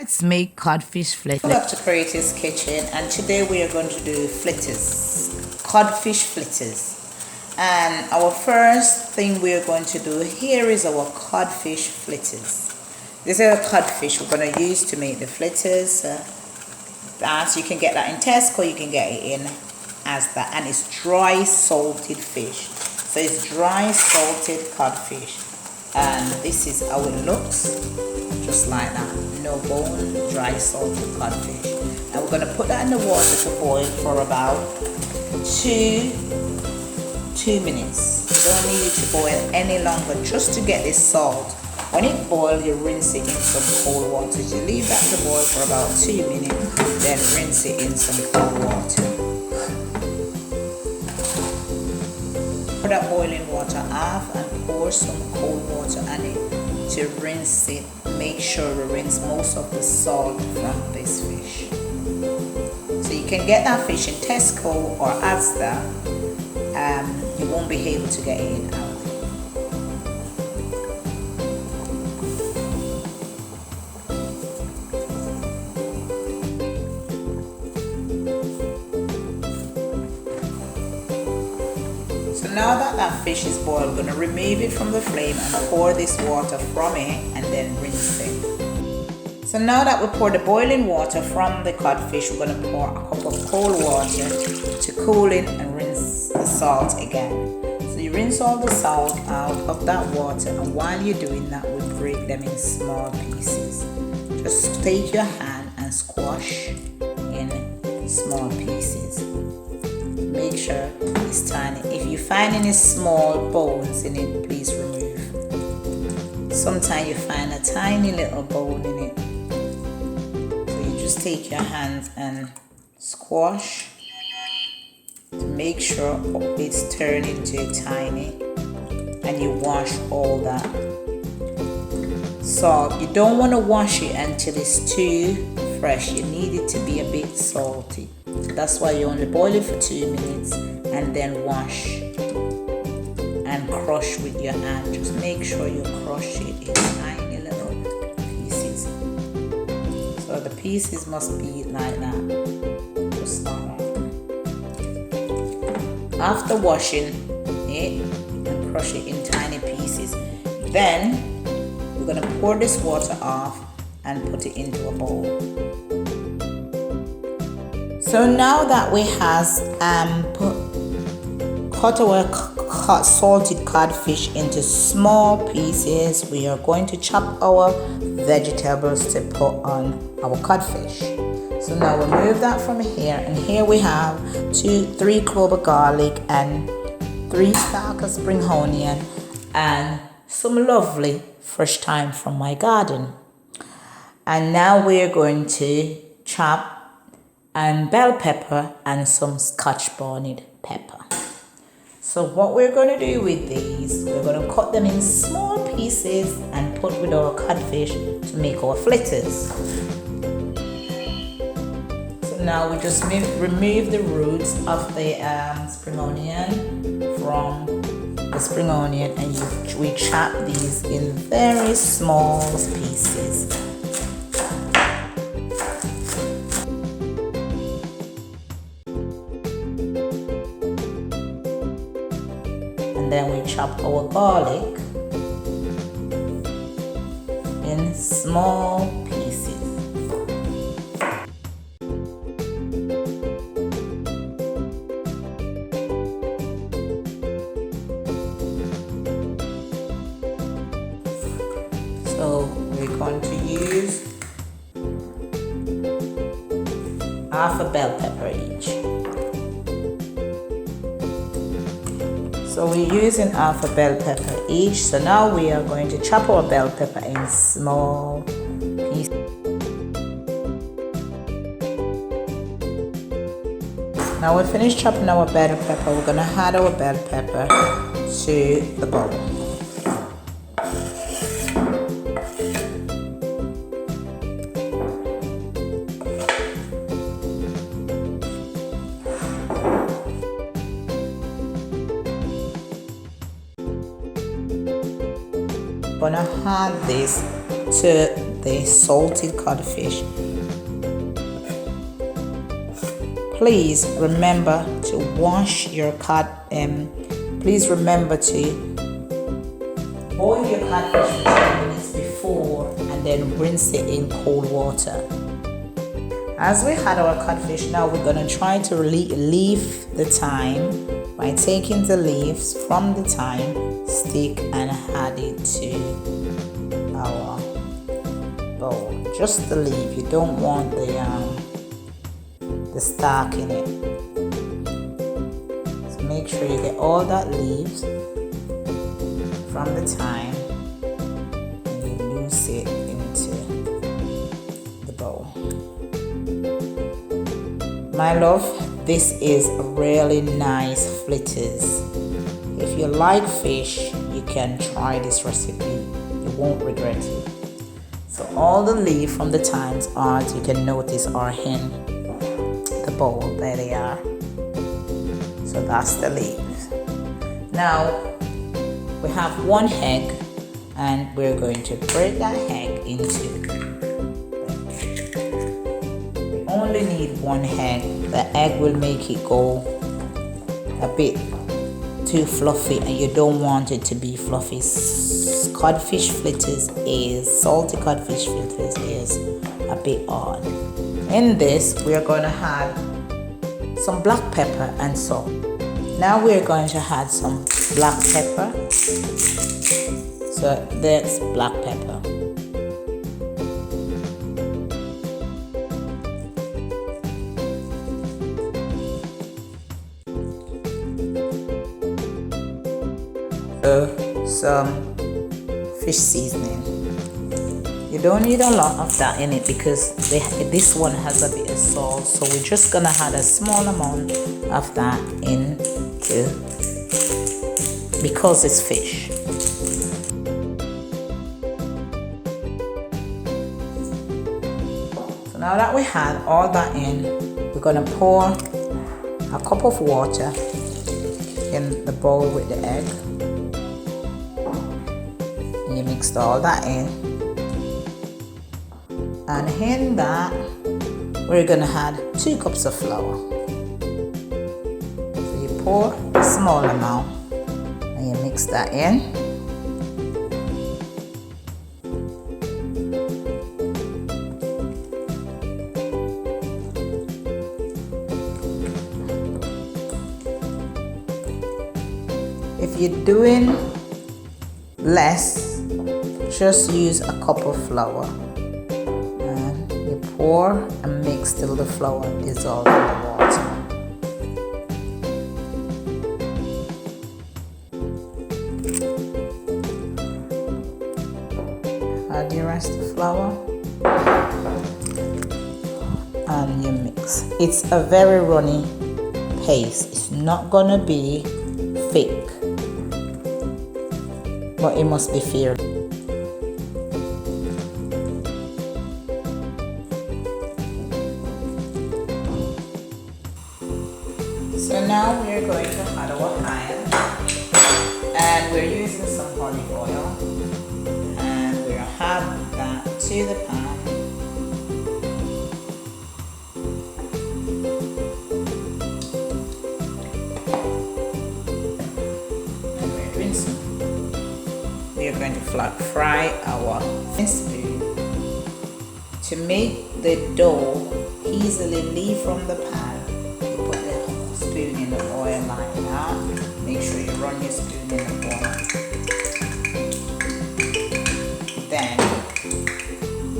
Let's make codfish fritters. Welcome back to Creative's Kitchen, and today we are going to do fritters, codfish fritters. And our first thing we are going to do here is our codfish fritters. This is a codfish we're going to use to make the fritters. So you can get that in Tesco, you can get it in Asda, and it's dry salted fish. So it's dry salted codfish, and this is how it looks, just like that. No bone, dry salted codfish. And we're going to put that in the water to boil for about two minutes. You don't need it to boil any longer, just to get this salt. When it boils, you rinse it in some cold water. You leave that to boil for about 2 minutes, then rinse it in some cold water. Pour that boiling water off and pour some cold water on it to rinse it. Make sure to rinse most of the salt from this fish. So you can get that fish in Tesco or Asda. You won't be able to get it in Aldi. So now that fish is boiled, we're going to remove it from the flame and pour this water from it and then rinse it. So now that we pour the boiling water from the codfish, we're going to pour a cup of cold water to cool it and rinse the salt again. So you rinse all the salt out of that water, and while you're doing that, we break them in small pieces. Just take your hand and squash in small pieces. Make sure it's tiny. If you find any small bones in it, please remove. Sometimes you find a tiny little bone in it. So you just take your hands and squash to make sure it's turned into tiny, and you wash all that salt. You don't want to wash it until it's too fresh. You need it to be a bit salty. That's why you only boil it for 2 minutes and then wash and crush with your hand. Just make sure you crush it in tiny little pieces. So the pieces must be like that, just like that. After washing it and crush it in tiny pieces, then we're going to pour this water off and put it into a bowl. So now that we have cut our salted codfish into small pieces, we are going to chop our vegetables to put on our codfish. So now we'll move that from here, and here we have 3 cloves of garlic and 3 stalks of spring onion and some lovely fresh thyme from my garden. And now we're going to chop and bell pepper and some scotch bonnet pepper. So what we're going to do with these, we're going to cut them in small pieces and put with our codfish to make our fritters. So now we just remove the roots of the spring onion from the spring onion, and we chop these in very small pieces. And then we chop our garlic in small pieces. So we're going to use half a bell pepper each. So we're using half a bell pepper each. So now we are going to chop our bell pepper in small pieces. Now we're finished chopping our bell pepper. We're going to add our bell pepper to the bowl. Gonna add this to the salted codfish. Please remember to wash your cod. Please remember to boil your codfish for 10 minutes before and then rinse it in cold water. As we had our codfish, now we're going to try to leave the thyme by taking the leaves from the thyme stick and add it to our bowl. Just the leaf, you don't want the stalk in it. So make sure you get all that leaves from the thyme and you loose it into the bowl. My love, this is a really nice fritters. If you like fish, you can try this recipe. You won't regret it. So all the leaves from the thymes are, as you can notice, are in the bowl. There they are. So that's the leaves. Now we have one egg and we're going to break that egg into. We only need one egg. The egg will make it go a bit too fluffy and you don't want it to be fluffy. Codfish fritters is, salty codfish fritters is a bit odd. In this, we are going to add some black pepper and salt. Now we are going to add some black pepper. So that's black pepper. Some fish seasoning. You don't need a lot of that in it because this one has a bit of salt, so we're just gonna add a small amount of that into, because it's fish. So now that we had all that in, we're gonna pour a cup of water in the bowl with the egg. You mixed all that in, and in that we're gonna add 2 cups of flour. So you pour a small amount and you mix that in. If you're doing less, just use a cup of flour and you pour and mix till the flour dissolves in the water. Add the rest of the flour and you mix. It's a very runny paste. It's not gonna be thick, but it must be fair. So now we are going to add our thyme, and we're using some olive oil, and we'll add that to the pan. And we're rinsing. We are going to fry our spoon. To make the dough easily leave from the pan, spoon in the oil like that. Make sure you run your spoon in the oil. Then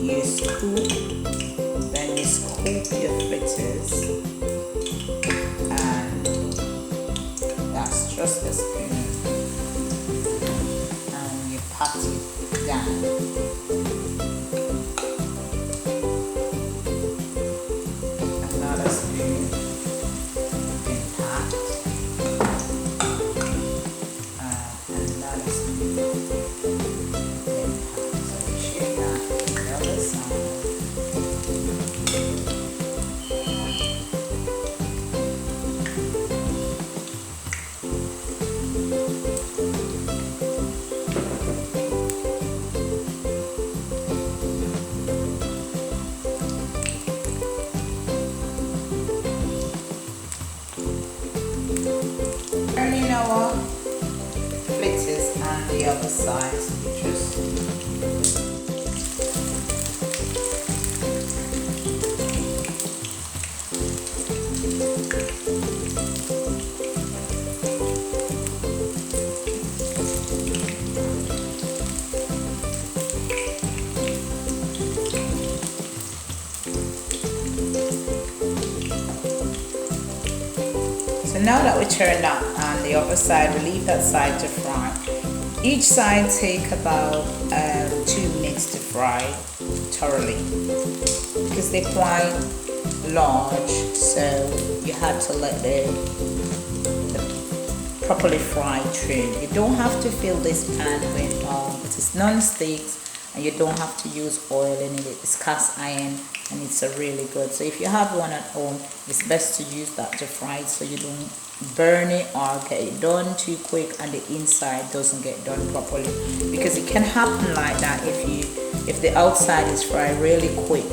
you scoop your fritters, and that's just a spoon. And you pat it down. Another spoon. our fritters on the other side. So now that we turned that on the other side, we leave that side to fry. Each side take about 2 minutes to fry thoroughly because they're quite large, so you have to let them properly fry through. You don't have to fill this pan with but it's non-stick, and you don't have to use oil in it. It's cast iron and it's a really good. So if you have one at home, it's best to use that to fry it so you don't burn it or get it done too quick and the inside doesn't get done properly, because it can happen like that if the outside is fried really quick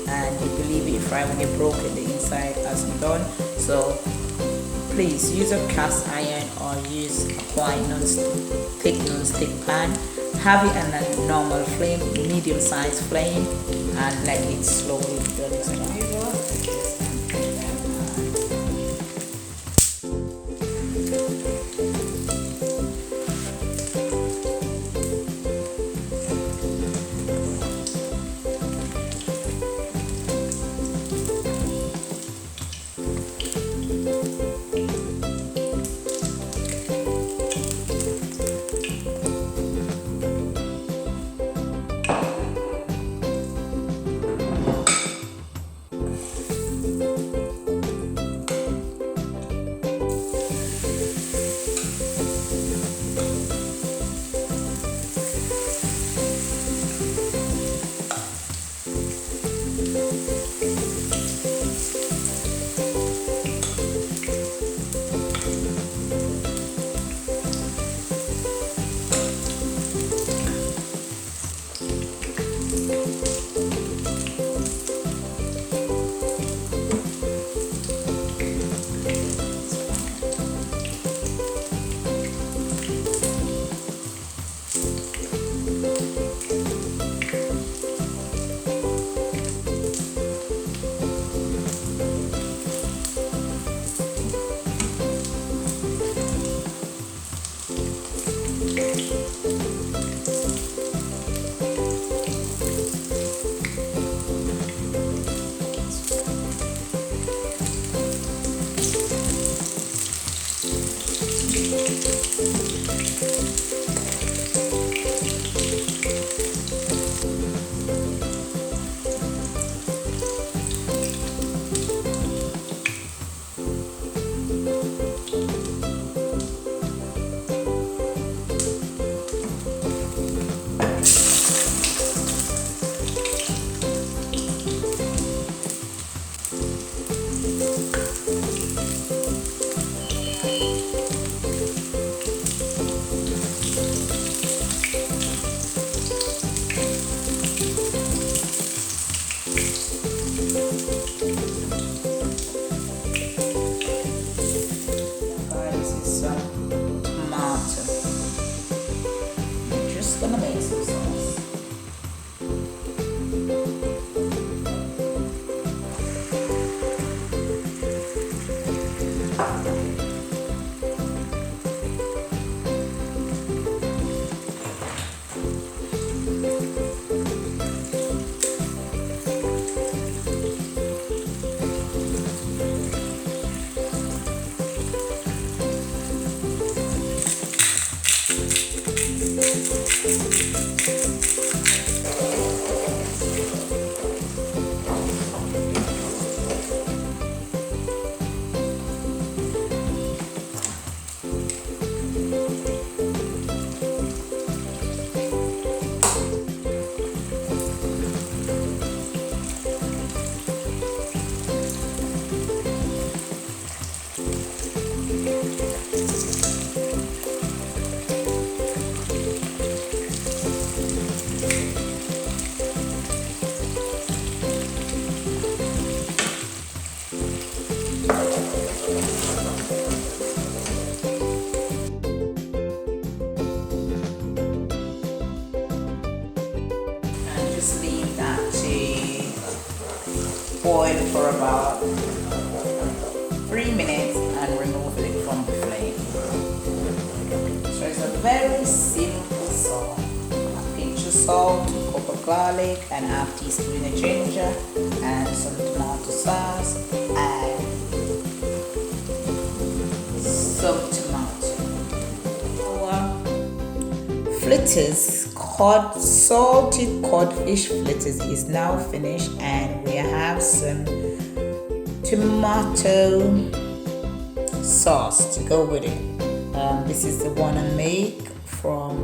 and you believe it fried when you broke it, the inside hasn't done. So please use a cast iron or use a quite thick non-stick pan. Have it on a normal flame, medium-sized flame, and let it slowly build its flavor. Gonna make some sauce. boil for about 3 minutes and remove it from the flame. So it's a very simple sauce. A pinch of salt, a cup of garlic, and half teaspoon of ginger, and some tomato sauce, and some tomato. Our fritters, salted codfish fritters is now finished, and we have some tomato sauce to go with it. This is the one I make from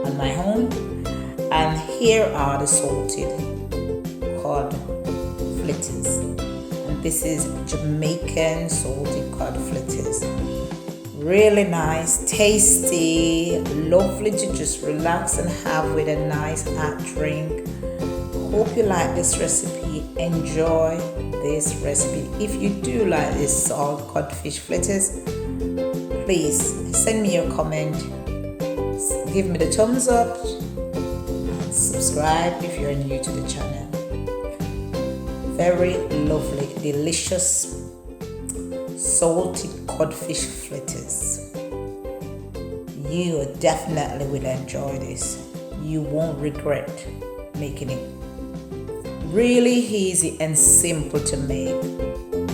on my home, and here are the salted cod fritters, and this is Jamaican salted cod fritters. Really nice, tasty, lovely to just relax and have with a nice hot drink. Hope you like this recipe. Enjoy this recipe. If you do like this salt codfish fritters, please send me your comment, give me the thumbs up, and subscribe if you're new to the channel. Very lovely, delicious salted codfish fritters. You definitely will enjoy this. You won't regret making it. Really easy and simple to make.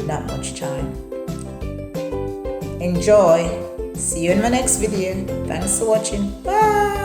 Not much time. Enjoy. See you in my next video. Thanks for watching. Bye.